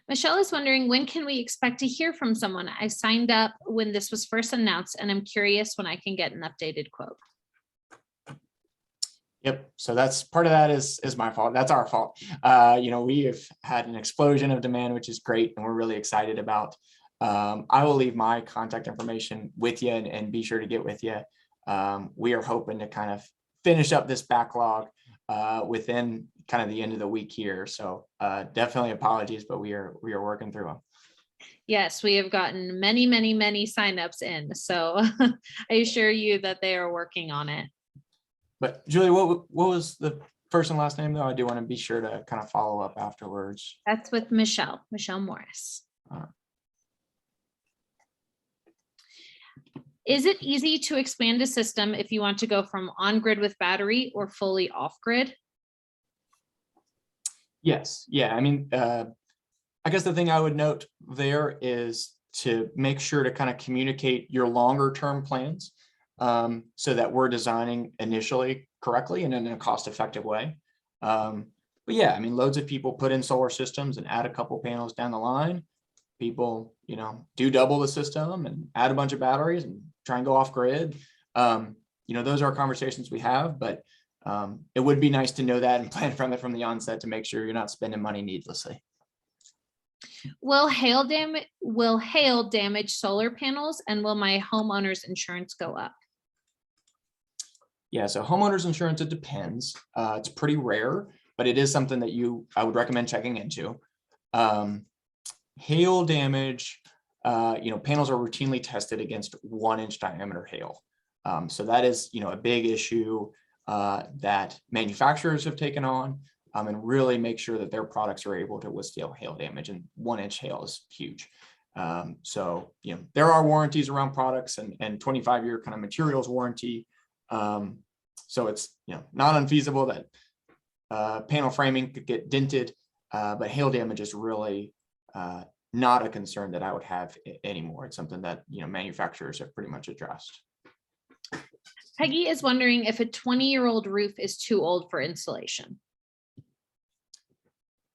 Speaker 1: Michelle is wondering, when can we expect to hear from someone? I signed up when this was first announced, and I'm curious when I can get an updated quote.
Speaker 2: Yep. So that's part of that is my fault. That's our fault. We have had an explosion of demand, which is great, and we're really excited about. I will leave my contact information with you and be sure to get with you. We are hoping to kind of finish up this backlog within kind of the end of the week here. So definitely apologies, but we are working through them.
Speaker 1: Yes, we have gotten many, many, many signups in. So I assure you that they are working on it.
Speaker 2: But Julie, what was the first and last name though? I do want to be sure to kind of follow up afterwards.
Speaker 1: That's with Michelle Morris. Is it easy to expand a system if you want to go from on-grid with battery or fully off-grid?
Speaker 2: Yes. Yeah. I mean, I guess the thing I would note there is to make sure to kind of communicate your longer term plans so that we're designing initially correctly and in a cost-effective way. But yeah, I mean, loads of people put in solar systems and add a couple panels down the line. People, do double the system and add a bunch of batteries and try and go off grid. Those are conversations we have, but it would be nice to know that and plan from the onset to make sure you're not spending money needlessly.
Speaker 1: Will hail damage solar panels, and will my homeowner's insurance go up?
Speaker 2: Yeah, so homeowners insurance, it depends. It's pretty rare, but it is something that I would recommend checking into. Hail damage, panels are routinely tested against 1-inch diameter hail. So that is, a big issue that manufacturers have taken on and really make sure that their products are able to withstand hail damage, and 1-inch hail is huge. So, there are warranties around products and 25-year kind of materials warranty. So it's, not unfeasible that panel framing could get dented, but hail damage is really not a concern that I would have anymore. It's something that, manufacturers have pretty much addressed.
Speaker 1: Peggy is wondering if a 20-year-old roof is too old for installation.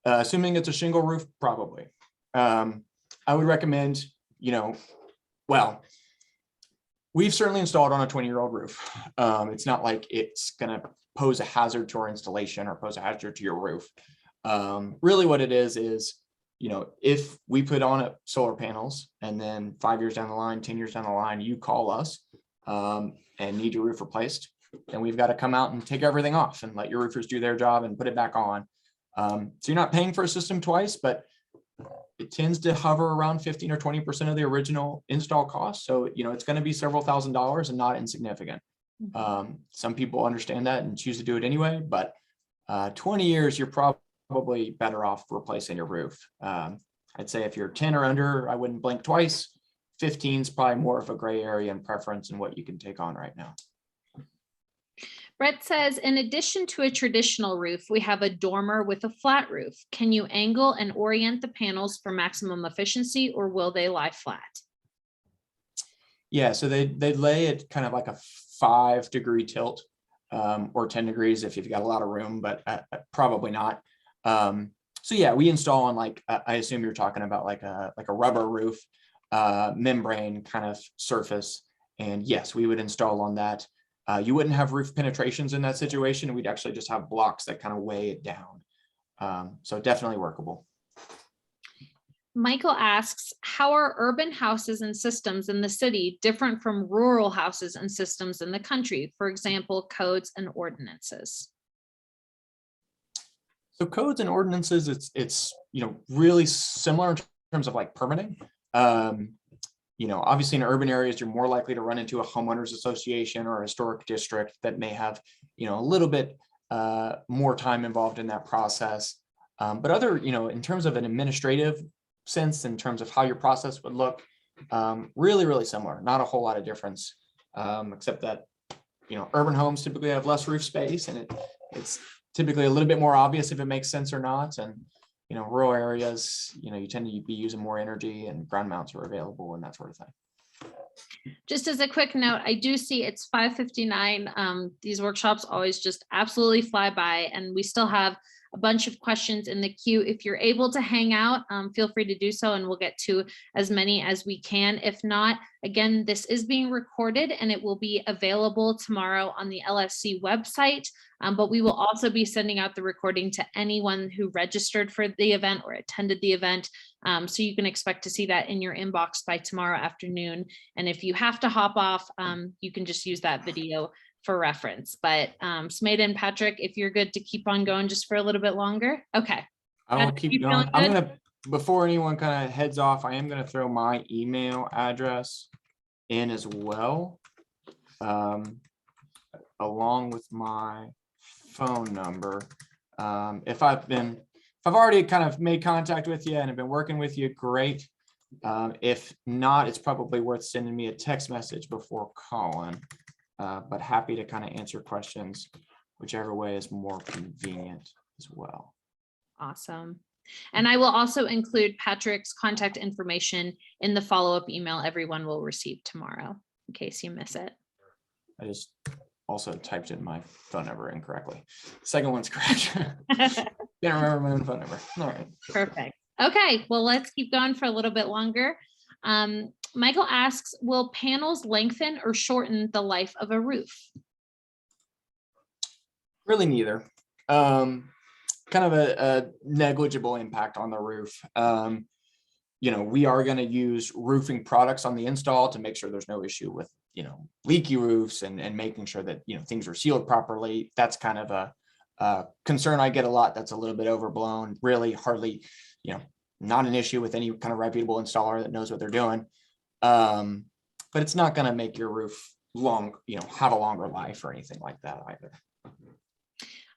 Speaker 2: Assuming it's a shingle roof, probably. I would recommend, we've certainly installed on a 20-year-old roof. It's not like it's going to pose a hazard to our installation or pose a hazard to your roof. Really what it is, if we put on solar panels and then 5 years down the line, 10 years down the line, you call us and need your roof replaced, then we've got to come out and take everything off and let your roofers do their job and put it back on. So you're not paying for a system twice, but it tends to hover around 15 or 20% of the original install cost. So, it's going to be several $1,000s and not insignificant. Some people understand that and choose to do it anyway, but 20 years, you're probably better off replacing your roof. I'd say if you're 10 or under, I wouldn't blink twice. 15 is probably more of a gray area and preference in what you can take on right now.
Speaker 1: Brett says, in addition to a traditional roof, we have a dormer with a flat roof. Can you angle and orient the panels for maximum efficiency, or will they lie flat?
Speaker 2: Yeah, so they lay it kind of like a 5-degree tilt or 10 degrees if you've got a lot of room, but probably not. So yeah, we install on I assume you're talking about like a rubber roof membrane kind of surface. And yes, we would install on that. You wouldn't have roof penetrations in that situation. We'd actually just have blocks that kind of weigh it down. So definitely workable.
Speaker 1: Michael asks, how are urban houses and systems in the city different from rural houses and systems in the country? For example, codes and ordinances.
Speaker 2: So codes and ordinances, it's really similar in terms of permitting. Obviously in urban areas, you're more likely to run into a homeowners association or a historic district that may have, a little bit more time involved in that process. But other, in terms of an administrative sense, in terms of how your process would look, really, really similar, not a whole lot of difference, except that, urban homes typically have less roof space, and it's typically a little bit more obvious if it makes sense or not. And rural areas, you tend to be using more energy and ground mounts are available and that sort of thing.
Speaker 1: Just as a quick note, I do see it's 5:59. These workshops always just absolutely fly by, and we still have a bunch of questions in the queue. If you're able to hang out, feel free to do so, and we'll get to as many as we can. If not, again, this is being recorded and it will be available tomorrow on the LSC website. But we will also be sending out the recording to anyone who registered for the event or attended the event. So you can expect to see that in your inbox by tomorrow afternoon. And if you have to hop off, you can just use that video for reference. But Sumeda and Patrick, if you're good to keep on going just for a little bit longer. Okay.
Speaker 2: I will
Speaker 1: Patrick, you
Speaker 2: keep going.
Speaker 1: feeling
Speaker 2: I'm
Speaker 1: good?
Speaker 2: gonna, before anyone kind of heads off, I am gonna throw my email address in as well, along with my phone number. If I've already kind of made contact with you and have been working with you, great. If not, it's probably worth sending me a text message before calling. But happy to kind of answer questions, whichever way is more convenient as well.
Speaker 1: Awesome. And I will also include Patrick's contact information in the follow-up email everyone will receive tomorrow, in case you miss it.
Speaker 2: I just also typed in my phone number incorrectly. Second one's correct. Didn't remember my own phone number. All right.
Speaker 1: Perfect. Okay, well, let's keep going for a little bit longer. Michael asks, will panels lengthen or shorten the life of a roof?
Speaker 2: Really neither. Kind of a negligible impact on the roof. You know, we are going to use roofing products on the install to make sure there's no issue with, you know, leaky roofs and making sure that, you know, things are sealed properly. That's kind of a concern I get a lot. That's a little bit overblown. Really hardly, you know, not an issue with any kind of reputable installer that knows what they're doing. But it's not going to make your roof have a longer life or anything like that either.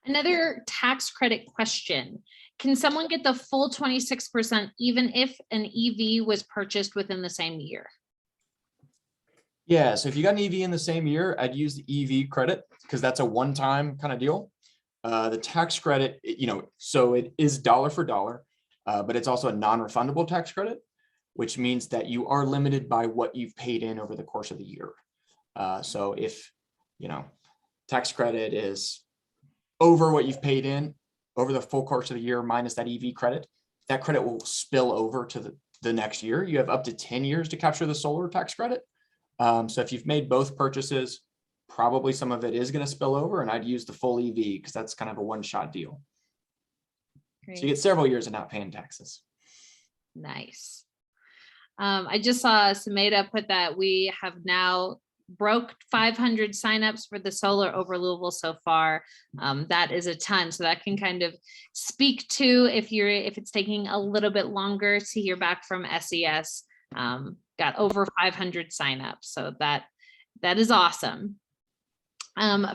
Speaker 1: Another tax credit question. Can someone get the full 26% even if an EV was purchased within the same year?
Speaker 2: Yeah, so if you got an EV in the same year, I'd use the EV credit because that's a one-time kind of deal. The tax credit, you know, so it is dollar for dollar, but it's also a non-refundable tax credit, which means that you are limited by what you've paid in over the course of the year. So if, you know, tax credit is over what you've paid in over the full course of the year minus that EV credit, that credit will spill over to the next year. You have up to 10 years to capture the solar tax credit. So if you've made both purchases, probably some of it is going to spill over, and I'd use the full EV because that's kind of a one-shot deal.
Speaker 1: Great.
Speaker 2: So you get several years of not paying taxes.
Speaker 1: Nice. I just saw Sumeda put that we have now broke 500 signups for the solar over Louisville so far. That is a ton. So that can kind of speak to if it's taking a little bit longer to hear back from SES. Got over 500 signups. So that is awesome.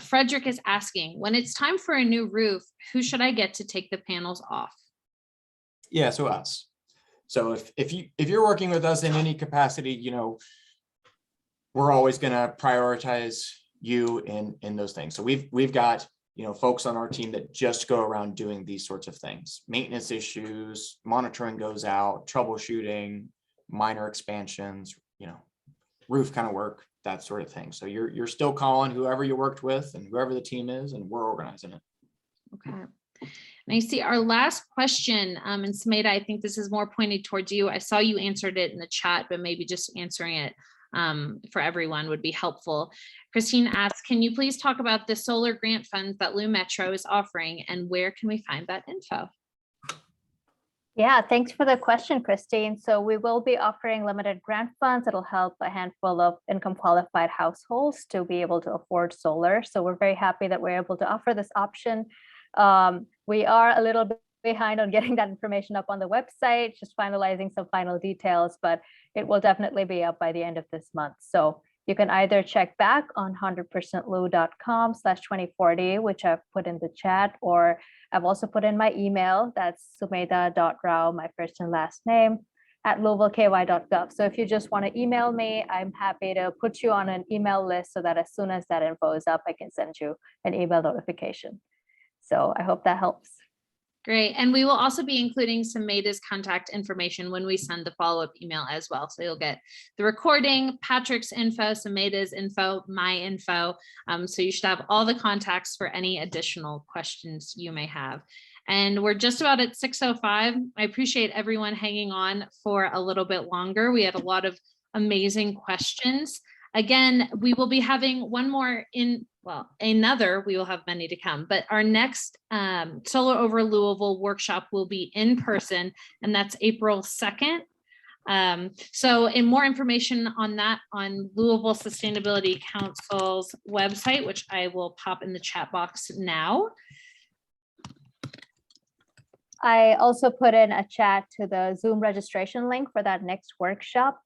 Speaker 1: Frederick is asking, when it's time for a new roof, who should I get to take the panels off?
Speaker 2: Yeah, so us. So if you're working with us in any capacity, you know, we're always going to prioritize you in those things. So we've got, you know, folks on our team that just go around doing these sorts of things. Maintenance issues, monitoring goes out, troubleshooting, minor expansions, you know, roof kind of work, that sort of thing. So you're still calling whoever you worked with and whoever the team is, and we're organizing it. Okay.
Speaker 1: And I see our last question, and Sumeda, I think this is more pointed towards you. I saw you answered it in the chat, but maybe just answering it for everyone would be helpful. Christine asks, can you please talk about the solar grant funds that Lou Metro is offering, and where can we find that info?
Speaker 4: Yeah, thanks for the question, Christine. So we will be offering limited grant funds that'll help a handful of income qualified households to be able to afford solar. So we're very happy that we're able to offer this option. We are a little bit behind on getting that information up on the website, just finalizing some final details, but it will definitely be up by the end of this month. So you can either check back on 100percentlu.com/2040, which I've put in the chat, or I've also put in my email. That's sumeda.rao, my first and last name, @louisvilleky.gov. So if you just want to email me, I'm happy to put you on an email list so that as soon as that info is up, I can send you an email notification. So I hope that helps.
Speaker 1: Great. And we will also be including Sumeda's contact information when we send the follow-up email as well. So you'll get the recording, Patrick's info, Sumeda's info, my info. So you should have all the contacts for any additional questions you may have. And we're just about at 6:05. I appreciate everyone hanging on for a little bit longer. We had a lot of amazing questions. Again, we will be having one more another, we will have many to come, but our next Solar Over Louisville workshop will be in person, and that's April 2nd. So in more information on that on Louisville Sustainability Council's website, which I will pop in the chat box now.
Speaker 4: I also put in a chat to the Zoom registration link for that next workshop.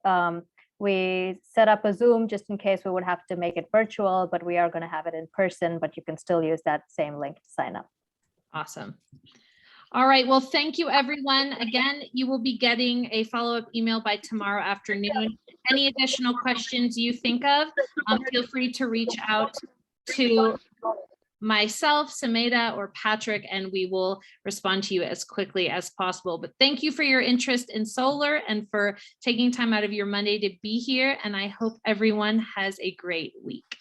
Speaker 4: We set up a Zoom just in case we would have to make it virtual, but we are going to have it in person, but you can still use that same link to sign up.
Speaker 1: Awesome. All right. Well, thank you, everyone. Again, you will be getting a follow-up email by tomorrow afternoon. Any additional questions you think of, feel free to reach out to myself, Sumeda, or Patrick, and we will respond to you as quickly as possible. But thank you for your interest in solar and for taking time out of your Monday to be here. And I hope everyone has a great week.